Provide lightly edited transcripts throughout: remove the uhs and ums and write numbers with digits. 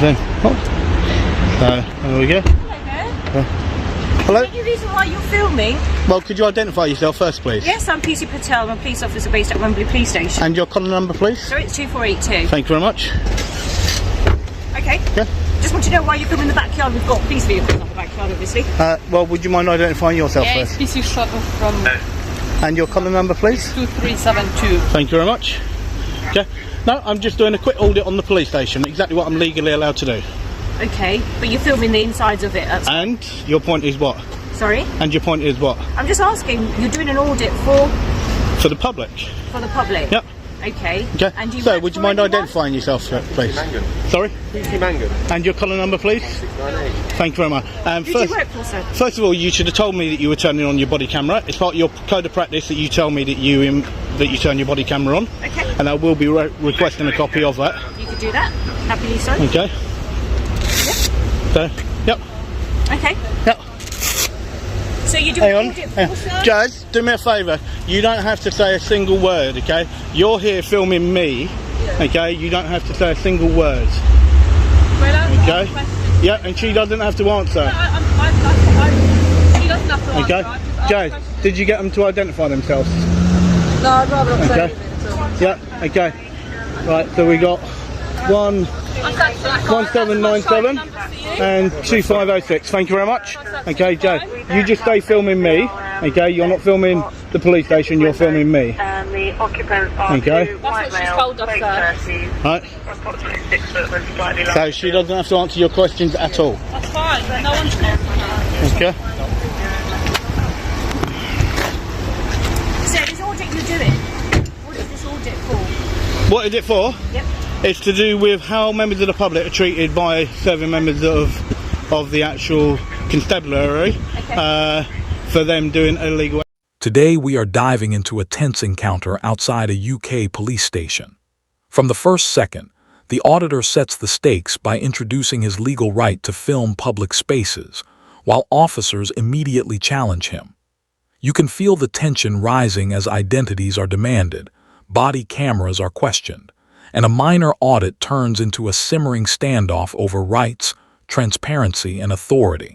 thing. Oh. So, there we go. Hello? Any reason why you're filming? Well, could you identify yourself first, please? Yes, I'm PC Patel. I'm a police officer based at Wembley Police Station. And your collar number, please? Sorry, it's 2482. Thank you very much. Okay. Yeah. Just want to know why you're filming in the backyard. We've got police vehicles in the backyard, obviously. Well, would you mind identifying yourself Yes, first? PC shuttle from And your collar number, please? 2372. Thank you very much. Okay. No, I'm just doing a quick audit on the police station. Exactly what I'm legally allowed to do. Okay, but you're filming the insides of it. And your point is what? Sorry? And your point is what? I'm just asking, you're doing an audit for For the public. the public? Yep. Okay. Okay. And you So, work would you for mind anyone? identifying yourself, please? Sorry? PC Mangan. And your collar number, please? 698. Thank you very much. Who do you work for, sir? First of all, you should have told me that you were turning on your body camera. It's part of your code of practice that you tell me that you turn your body camera on. Okay. And I will be requesting a copy of that. You could do that. Happily so. Okay. Yep. So, yep. Okay. Yep. So you do Hang an on. audit Hang for, on. sir? Jazz, do me a favour. You don't have to say a single word, okay? You're here filming me, okay? You don't have to say a single word, okay? Yeah, and she doesn't have to answer. She doesn't have to Okay? answer. I just Jazz, ask did you get them to identify themselves? questions. No, I'd rather not say Okay. anything at all. Yeah, okay. Right, so we got 1797 and 2506. Thank you very much. Okay, Jay, you just stay filming me. Okay, you're not filming the police station, you're filming me. And the occupants are Okay. two That's white what she's males, told us, late sir. 30s, Right, approximately 6 foot and slightly larger. so she doesn't have to answer your questions at all. That's fine. No one's answering her. Okay. So this audit you're doing, what is this audit for? What is it for? Yep. It's to do with how members of the public are treated by serving members of the actual constabulary for them doing illegal. Today we are diving into a tense encounter outside a UK police station. From the first second, the auditor sets the stakes by introducing his legal right to film public spaces, while officers immediately challenge him. You can feel the tension rising as identities are demanded, body cameras are questioned, and a minor audit turns into a simmering standoff over rights, transparency, and authority.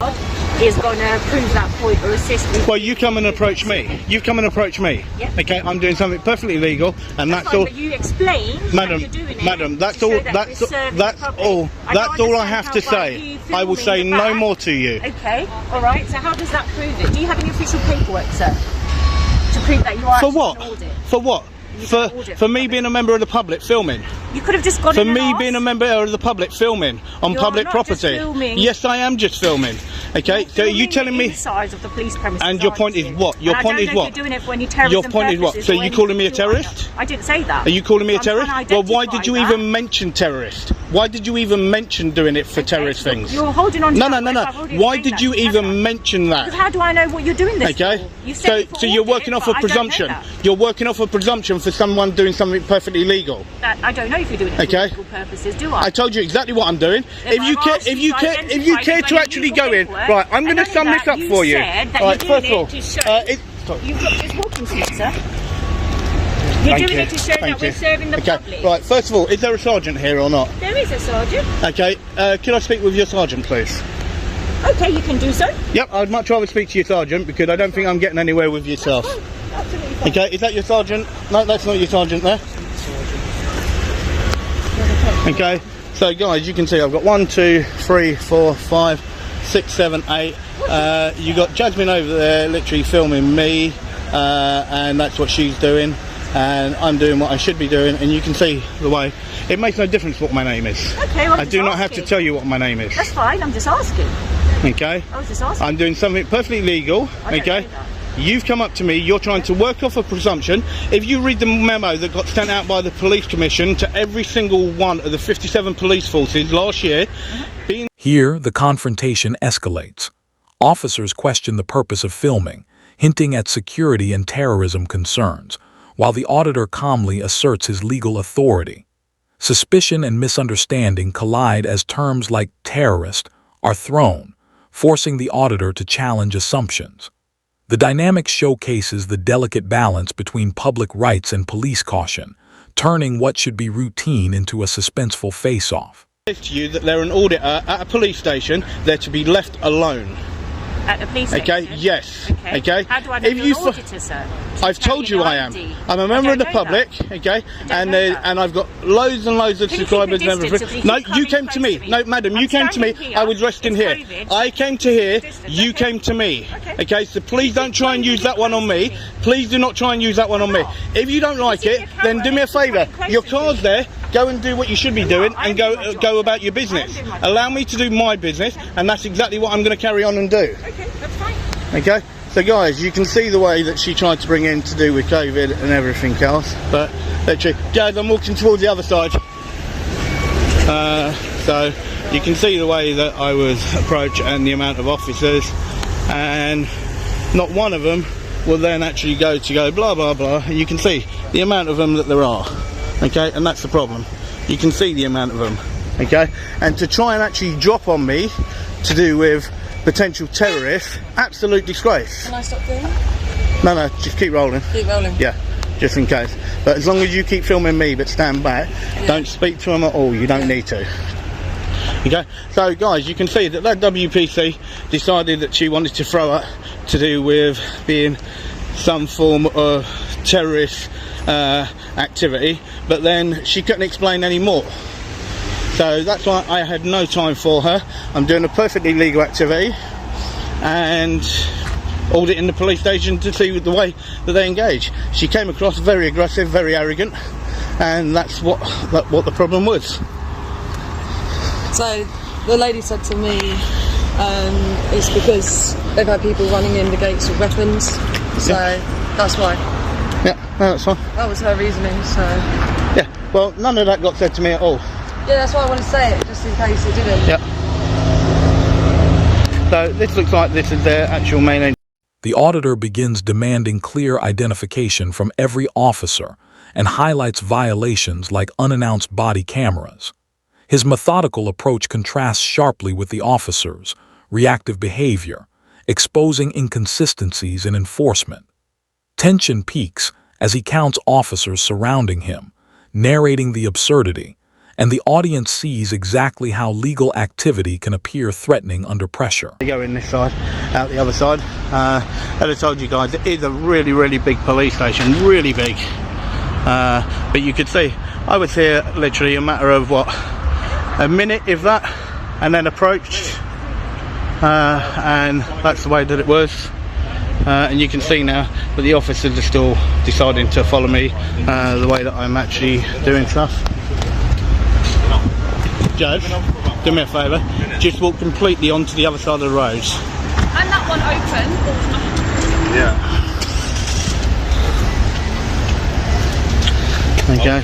Is going to prove that point or assist me. Well, you come and approach me. You come and approach me. Yep. Okay, I'm doing something perfectly legal, and that's Fine, all. but you explain Madam, that you're doing it madam, that's to all. show that That's you're serving that's the public. all. I That's don't all I understand have to how by say. you I will filming say the no back- more to you. Okay, all right. So how does that prove it? Do you have any official paperwork, sir, to prove that you are For actually what? an audit? For what? You For can audit for the me public. being a member of the public filming. You could have just gone For in and me asked. being a member of the public filming on You're public not property. just filming. Yes, I am just filming. Okay, You're so you filming telling the me? inside of the police premises, And your aren't point is you? what? Your And point I is don't know what? if you're doing it for any terrorism Your point is what? purposes So or you anything calling me a like that. terrorist? I didn't say that. Are you calling me a I'm trying terrorist? to Well, why identify did you that. even mention terrorist? Why did you even mention doing it for terrorist so things? You're holding on to No, that, no, no, whereas I've no. already Why explained did that you to you. even mention that? Because how do I know what you're doing this Okay, for? You said it for so you're audit, working off but a I don't know presumption. that. You're working off a presumption for someone doing something perfectly legal. That I don't know if you're doing it Okay. for legal purposes, do I? I told you exactly what I'm doing. If If you I've care, asked if you you to care, if you identify care it to by actually legal go in, paperwork, right? I'm going to and sum only this up that, for you you. said that Right, you're first of doing all, it to show you've got this walking stick, sir. You're Thank doing you. it to show Thank that we're you. serving the Okay, public. right. First of all, is there a sergeant here or not? There is a sergeant. Okay, can I speak with your sergeant, please? Okay, you can do so. Yep, I'd much rather speak to your sergeant because I don't think I'm getting anywhere with yourself. Absolutely fine. Okay, is that your sergeant? No, that's not your sergeant there. Okay, so guys, you can see I've got 1, 2, 3, 4, 5, 6, 7, 8. You got Jasmine over there literally filming me, and that's what she's doing, and I'm doing what I should be doing, and you can see the way. It makes no difference what my name is. Okay, well, I do not have to tell you what my name is. That's fine. I'm just asking. Okay, I was just asking. I'm doing something perfectly legal. I don't Okay. know that. You've come up to me, you're trying to work off a presumption. If you read the memo that got sent out by the Police Commission to every single one of the 57 police forces last year, being Here, the confrontation escalates. Officers question the purpose of filming, hinting at security and terrorism concerns, while the auditor calmly asserts his legal authority. Suspicion and misunderstanding collide as terms like terrorist are thrown, forcing the auditor to challenge assumptions. The dynamic showcases the delicate balance between public rights and police caution, turning what should be routine into a suspenseful face-off. To you that they're an auditor at a police station, they're to be left alone. At the police station? Okay, yes. Okay. How do I know you're an auditor, sir? I've told you I am. I'm a member of the public, okay, and I've got loads and loads of subscribers and everything. No, you came to me. No, madam, you came to me. I was dressed in here. I came to here. You came to me. Okay, so please don't try and use that one on me. Please do not try and use that one on me. If you don't like it, then do me a favour. Your car's there. Go and do what you should be doing and go about your business. Allow me to do my business, and that's exactly what I'm going to carry on and do. Okay, that's fine. Okay, so guys, you can see the way that she tried to bring in to do with COVID and everything else, but literally, guys, I'm walking towards the other side. So you can see the way that I was approached and the amount of officers, and not one of them will then actually go blah blah blah. And you can see the amount of them that there are. Okay, and that's the problem. You can see the amount of them. Okay, and to try and actually drop on me to do with potential terrorists, absolute disgrace. Can I stop doing? No, just keep rolling. Keep rolling. Yeah, just in case. But as long as you keep filming me but stand back, don't speak to them at all. You don't need to. Okay, so guys, you can see that WPC decided that she wanted to throw it to do with being some form of terrorist activity, but then she couldn't explain any more. So that's why I had no time for her. I'm doing a perfectly legal activity and auditing the police station to see the way that they engage. She came across very aggressive, very arrogant, and that's what the problem was. So the lady said to me, it's because they've had people running in the gates with weapons, so that's why. Yeah, no, that's fine. That was her reasoning, so... Yeah, well, none of that got said to me at all. Yeah, that's why I want to say it, just in case it didn't. Yep. So this looks like this is their actual main engine. The auditor begins demanding clear identification from every officer and highlights violations like unannounced body cameras. His methodical approach contrasts sharply with the officers' reactive behavior, exposing inconsistencies in enforcement. Tension peaks as he counts officers surrounding him, narrating the absurdity, and the audience sees exactly how legal activity can appear threatening under pressure. They go in this side, out the other side. As I told you guys, it is a really, really big police station, really big. But you could see, I was here literally a matter of what, a minute if that, and then approached, and that's the way that it was. And you can see now that the officers are still deciding to follow me the way that I'm actually doing stuff. Judge, do me a favour, just walk completely onto the other side of the road. And that one open. Yeah. Okay,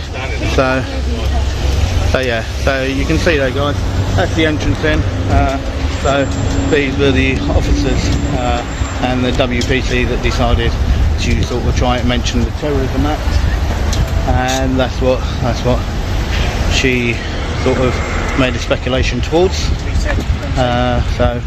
so yeah, so you can see there guys, that's the entrance in. So these were the officers and the WPC that decided to sort of try and mention the Terrorism Act, and that's what she sort of made a speculation towards. So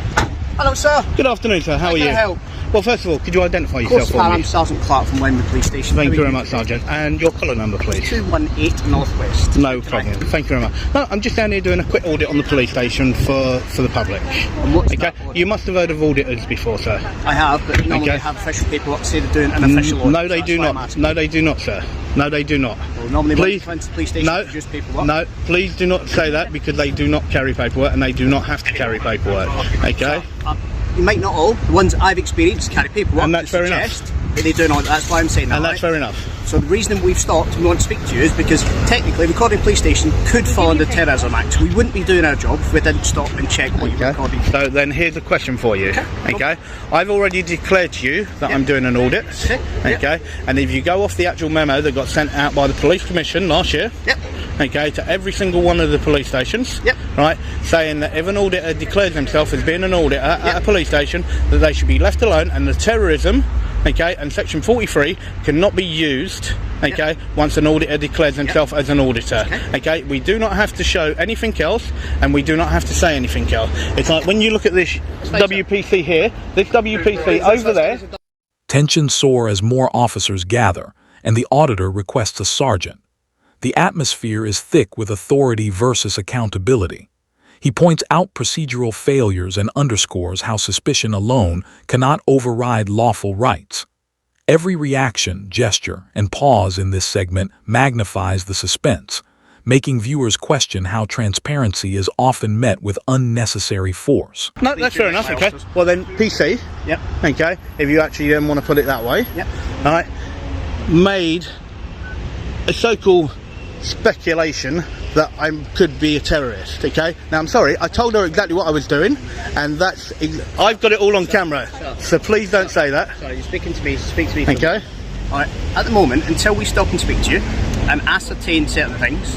hello sir. Good afternoon sir, how are you? Help? Well, first of all, could you identify Of course, yourself for me? I'm Sergeant Clark from Wembley Police Station. Thank you very much, Sergeant. And your collar number, please. 218 Northwest. No problem. Thank you very much. No, I'm just down here doing a quick audit on the police station for the public. And what's Okay. that audit? You must have heard of auditors before, sir. I have, but normally Okay. they have official paperwork to say they're doing an official audit. No, they so do that's why I'm not. asking. No, they do not, sir. No, they do not. Well, normally when you Please, come into the police station, no, it's just paperwork. no. Please do not say that because they do not carry paperwork and they do not have to carry paperwork. Okay. You might not all. The ones I've experienced carry paperwork. And that's to fair enough. suggest that they do not. That's why I'm saying that. And that's right? fair enough. So the reason we've stopped and we want to speak to you is because technically recording police station could fall under the Terrorism Act. We wouldn't be doing our job if we didn't stop and check what you're recording. So then here's a question for you. Okay. I've already declared to you that I'm doing an audit. Okay. And if you go off the actual memo that got sent out by the Police Commission last year. Yep. Okay, to every single one of the police stations. Yep. Right, saying that if an auditor declares himself as being an auditor at a police station, that they should be left alone, and the terrorism, okay, and section 43 cannot be used, okay, once an auditor declares himself as an auditor. Okay, we do not have to show anything else, and we do not have to say anything else. It's like when you look at this WPC here, this WPC over there. Tensions soar as more officers gather, and the auditor requests a sergeant. The atmosphere is thick with authority versus accountability. He points out procedural failures and underscores how suspicion alone cannot override lawful rights. Every reaction, gesture, and pause in this segment magnifies the suspense, making viewers question how transparency is often met with unnecessary force. No, that's fair enough, okay. Well then, PC, Yep. okay, if you actually then want to put it that way, Yep. alright, made a so-called speculation that I could be a terrorist, okay? Now I'm sorry, I told her exactly what I was doing, and I've got it all on camera, so please don't say that. Sorry, you're speaking to me, speak to me. Okay? Alright, at the moment, until we stop and speak to you and ascertain certain things,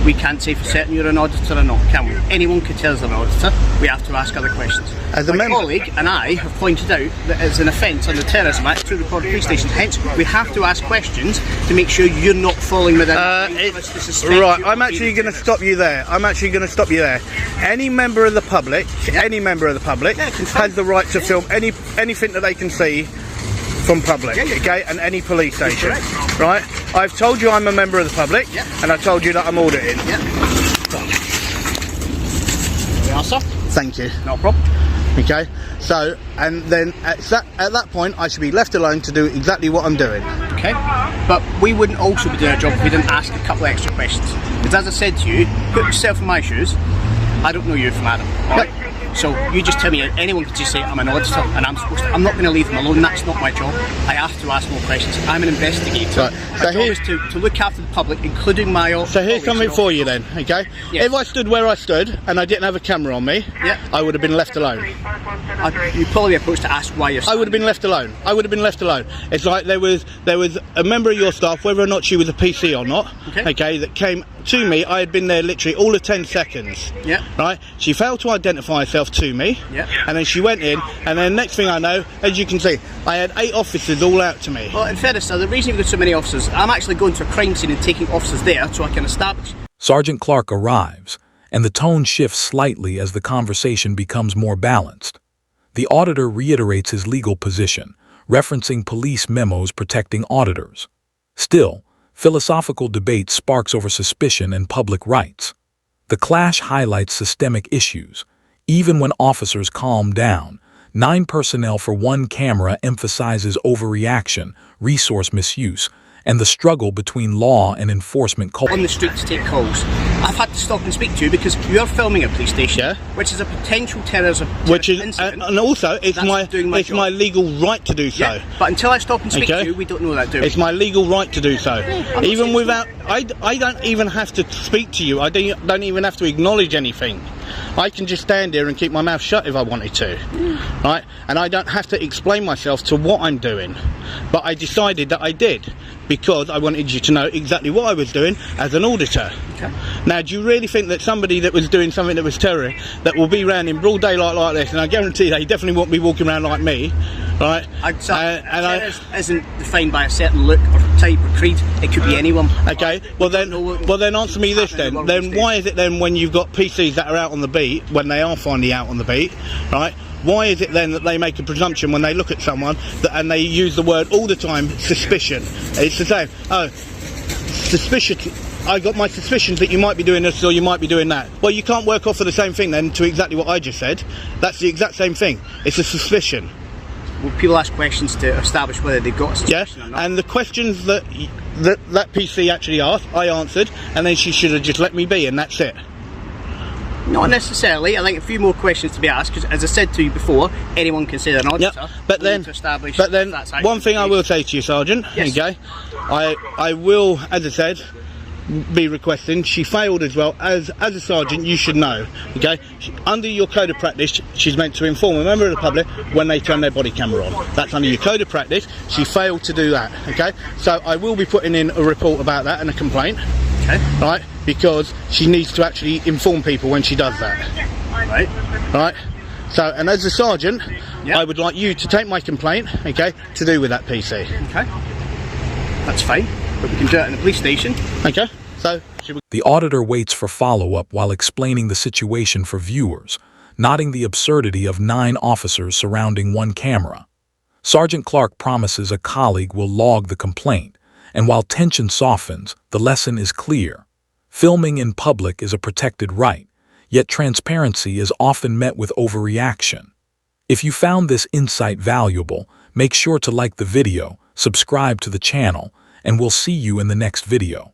we can't say for certain you're an auditor or not, can we? Anyone could tell us they're an auditor, we have to ask other questions. As a My member- colleague and I have pointed out that it's an offence under the Terrorism Act to record police stations, hence we have to ask questions to make sure you're not falling within Right, I'm actually going to stop you there. Any member of the public, has the right to film anything that they can see from public, okay, and any police station, right? I've told you I'm a member of the public, and I told you that I'm auditing. There we are, sir. Thank you. No problem. Okay, so, and then at that point, I should be left alone to do exactly what I'm doing. Okay, but we wouldn't also be doing our job if we didn't ask a couple of extra questions. Because as I said to you, put yourself in my shoes, I don't know you from Adam, alright? So you just tell me, anyone could just say I'm an auditor and I'm not going to leave them alone, that's not my job. I have to ask more questions. I'm an investigator. Right. My job is to look after the public, including my own. So here's something for you then, okay? Yes. If I stood where I stood and I didn't have a camera on me, I would have been left alone. You'd probably be approached to ask why you're I would have been left alone. It's like there was a member of your staff, whether or not she was a PC or not, okay, that came to me. I had been there literally all of 10 seconds. Right? She failed to identify herself to me. And then she went in, and then next thing I know, as you can see, I had 8 officers all out to me. Well, in fairness, sir, the reason you've got so many officers, I'm actually going to a crime scene and taking officers there so I can establish. Sergeant Clark arrives, and the tone shifts slightly as the conversation becomes more balanced. The auditor reiterates his legal position, referencing police memos protecting auditors. Still, philosophical debate sparks over suspicion and public rights. The clash highlights systemic issues. Even when officers calm down, 9 personnel for 1 camera emphasizes overreaction, resource misuse, and the struggle between law and enforcement culture. On the street to take calls. I've had to stop and speak to you because you're filming a police station, which is a potential terrorism incident. And also it's my legal right to do so. But until I stop and speak to you, we don't know that, do we? It's my legal right to do so. Even without, I don't even have to speak to you. I don't even have to acknowledge anything. I can just stand here and keep my mouth shut if I wanted to, right? And I don't have to explain myself to what I'm doing. But I decided that I did because I wanted you to know exactly what I was doing as an auditor. Now, do you really think that somebody that was doing something that was terrorist, that will be around in broad daylight like this, and I guarantee they definitely won't be walking around like me, right? Terrorist isn't defined by a certain look or type or creed. It could be anyone. Okay. Well then answer me this then. Then why is it then when you've got PCs that are out on the beat, when they are finally out on the beat, right? Why is it then that they make a presumption when they look at someone and they use the word all the time, suspicion? It's the same. Oh, suspicion. I got my suspicions that you might be doing this or you might be doing that. Well, you can't work off of the same thing then to exactly what I just said. That's the exact same thing. It's a suspicion. Well, people ask questions to establish whether they've got a suspicion or not. And the questions that PC actually asked, I answered, and then she should have just let me be, and that's it. Not necessarily. I think a few more questions to be asked, because as I said to you before, anyone can say they're an auditor. But then one thing I will say to you, Sergeant, okay, I will, as I said, be requesting, she failed as well. As a sergeant, you should know, okay, under your code of practice, she's meant to inform a member of the public when they turn their body camera on. That's under your code of practice. She failed to do that, okay, so I will be putting in a report about that and a complaint, right, because she needs to actually inform people when she does that, right. So, and as a sergeant, I would like you to take my complaint, okay, to do with that PC. Okay, that's fine. But we can do it in the police station. Okay, so... The auditor waits for follow-up while explaining the situation for viewers, noting the absurdity of 9 officers surrounding 1 camera. Sergeant Clark promises a colleague will log the complaint, And while tension softens, the lesson is clear. Filming in public is a protected right, yet transparency is often met with overreaction. If you found this insight valuable, make sure to like the video, subscribe to the channel, and we'll see you in the next video.